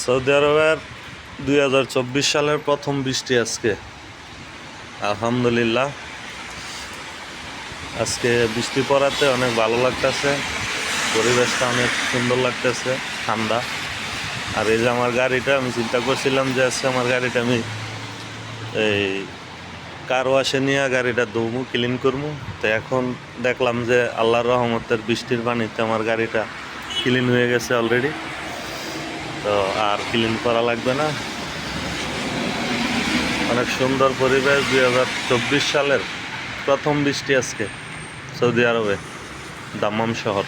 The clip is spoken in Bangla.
সৌদি আরবের 2024 সালের প্রথম বৃষ্টি আজকে। আলহামদুলিল্লাহ, আজকে বৃষ্টি পড়াতে অনেক ভালো লাগতেছে, পরিবেশটা অনেক সুন্দর লাগতেছে, ঠান্ডা। আর এই যে আমার গাড়িটা, আমি চিন্তা করছিলাম যে আজকে আমার গাড়িটা আমি এই কার ওয়াশে নিয়ে গাড়িটা ধুমু, ক্লিন করবো। তো এখন দেখলাম যে আল্লাহর রহমতের বৃষ্টির পানিতে আমার গাড়িটা ক্লিন হয়ে গেছে অলরেডি। তো আর ক্লিন করা লাগবে না। অনেক সুন্দর পরিবেশ। 2024 সালের প্রথম বৃষ্টি আজকে সৌদি আরবে, দাম্মাম শহর।